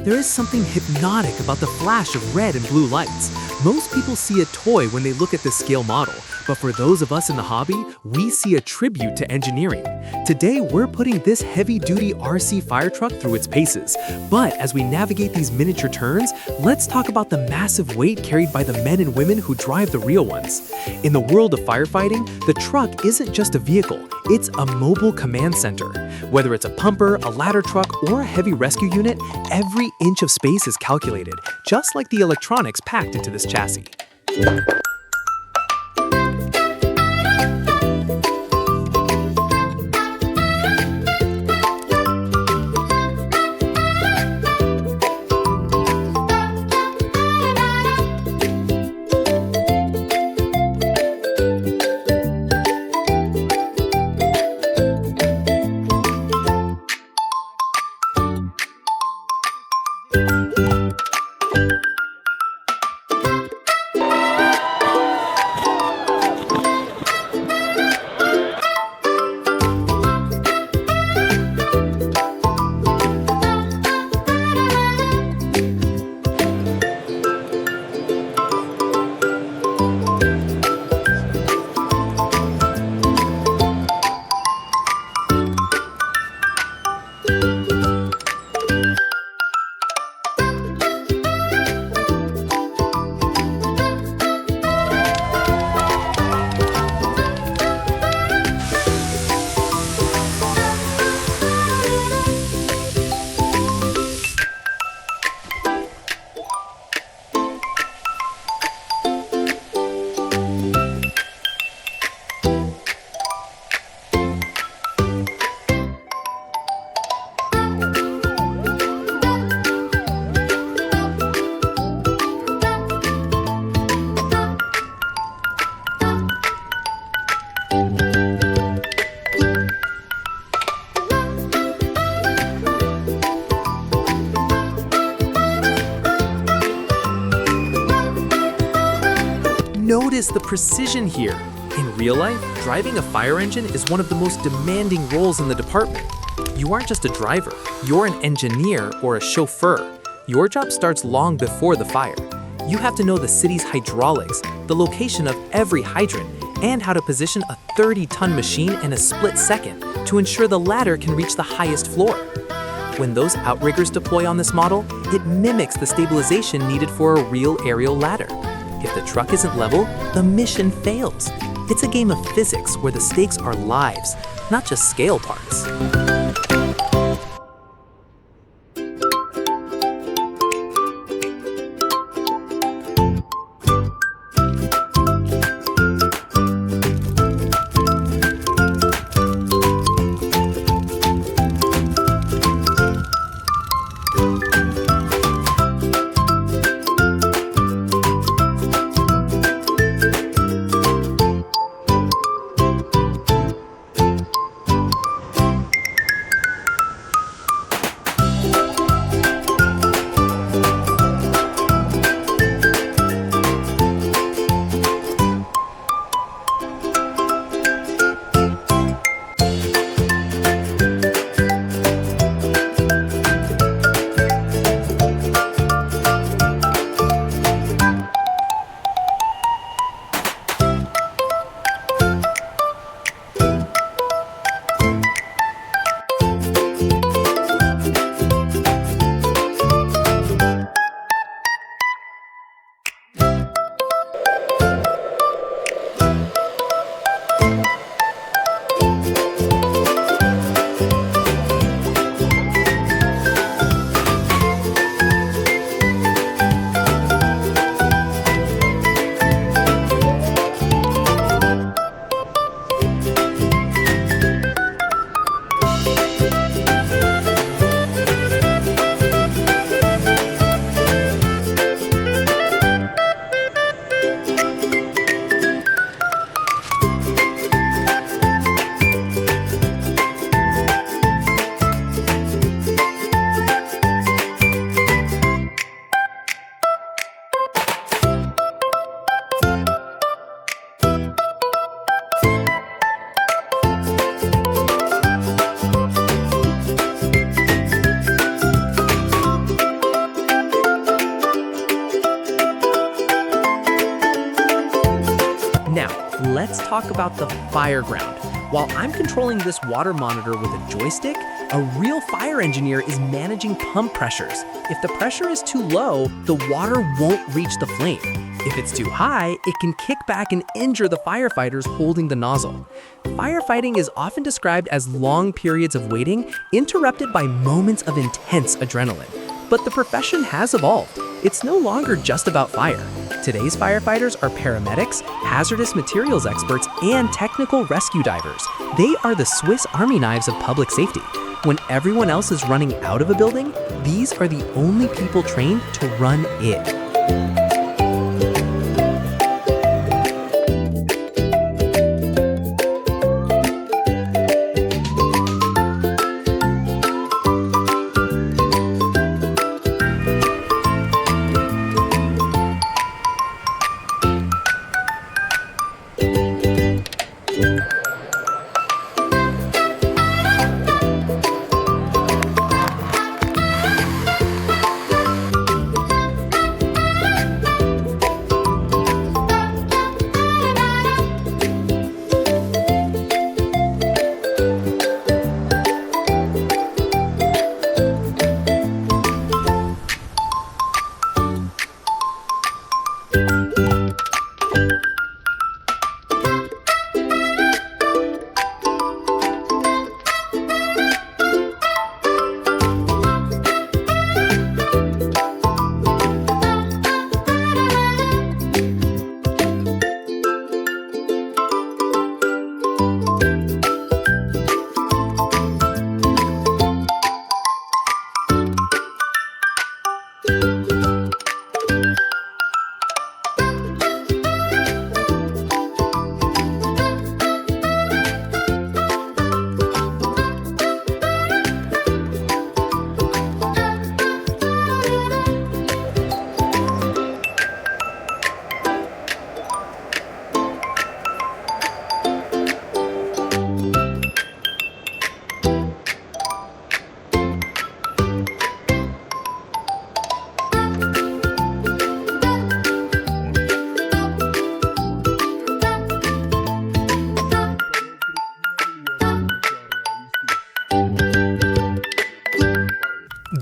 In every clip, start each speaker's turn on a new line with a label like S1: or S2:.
S1: There is something hypnotic about the flash of red and blue lights. Most people see a toy when they look at this scale model, but for those of us in the hobby, we see a tribute to engineering. Today, we're putting this heavy-duty RC fire truck through its paces. But as we navigate these miniature turns, let's talk about the massive weight carried by the men and women who drive the real ones. In the world of firefighting, the truck isn't just a vehicle, it's a mobile command center. Whether it's a pumper, a ladder truck, or a heavy rescue unit, every inch of space is calculated, just like the electronics packed into this chassis. Notice the precision here. In real life, driving a fire engine is one of the most demanding roles in the department. You aren't just a driver, you're an engineer or a chauffeur. Your job starts long before the fire. You have to know the city's hydraulics, the location of every hydrant, and how to position a 30-ton machine in a split second to ensure the ladder can reach the highest floor. When those outriggers deploy on this model, it mimics the stabilization needed for a real aerial ladder. If the truck isn't level, the mission fails. It's a game of physics where the stakes are lives, not just scale parts. Let's talk about the fire ground. While I'm controlling this water monitor with a joystick, a real fire engineer is managing pump pressures. If the pressure is too low, the water won't reach the flame. If it's too high, it can kick back and injure the firefighters holding the nozzle. Firefighting is often described as long periods of waiting, interrupted by moments of intense adrenaline. But the profession has evolved. It's no longer just about fire. Today's firefighters are paramedics, hazardous materials experts, and technical rescue divers. They are the Swiss Army knives of public safety. When everyone else is running out of a building, these are the only people trained to run it.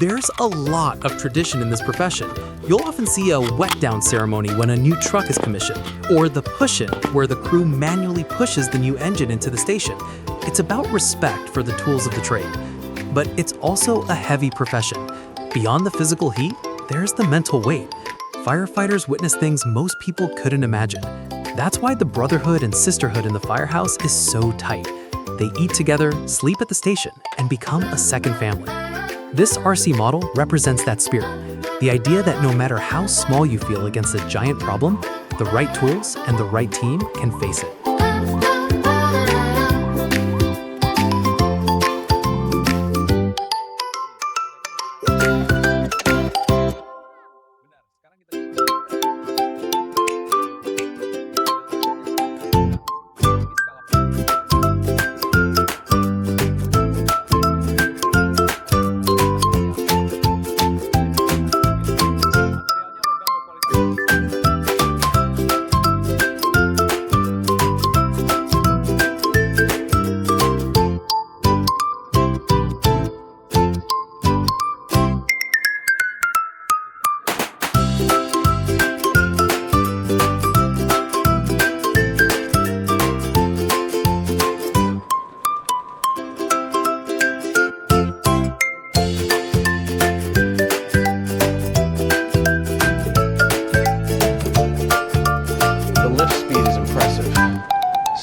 S1: There's a lot of tradition in this profession. You'll often see a wet-down ceremony when a new truck is commissioned, or the push-in, where the crew manually pushes the new engine into the station. It's about respect for the tools of the trade. But it's also a heavy profession. Beyond the physical heat, there's the mental weight. Firefighters witness things most people couldn't imagine. That's why the brotherhood and sisterhood in the firehouse is so tight. They eat together, sleep at the station, and become a second family. This RC model represents that spirit. The idea that no matter how small you feel against a giant problem, the right tools and the right team can face it.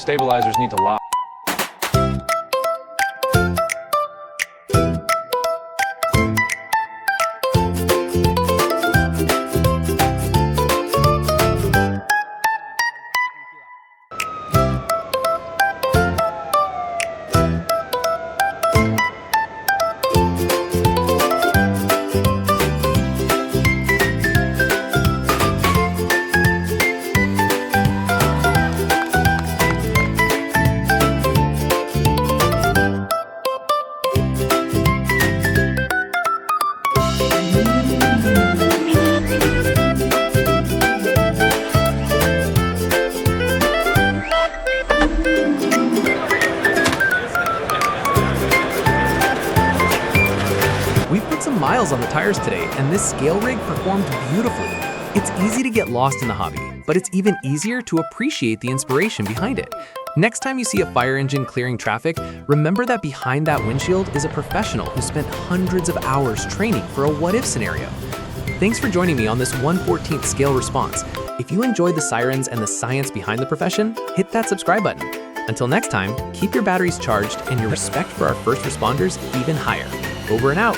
S2: Stabilizers need to lock.
S1: details on the tires today, and this scale rig performed beautifully. It's easy to get lost in the hobby, but it's even easier to appreciate the inspiration behind it. Next time you see a fire engine clearing traffic, remember that behind that windshield is a professional who spent hundreds of hours training for a what-if scenario. Thanks for joining me on this 1/14th scale response. If you enjoyed the sirens and the science behind the profession, hit that subscribe button. Until next time, keep your batteries charged and your respect for our first responders even higher. Over and out.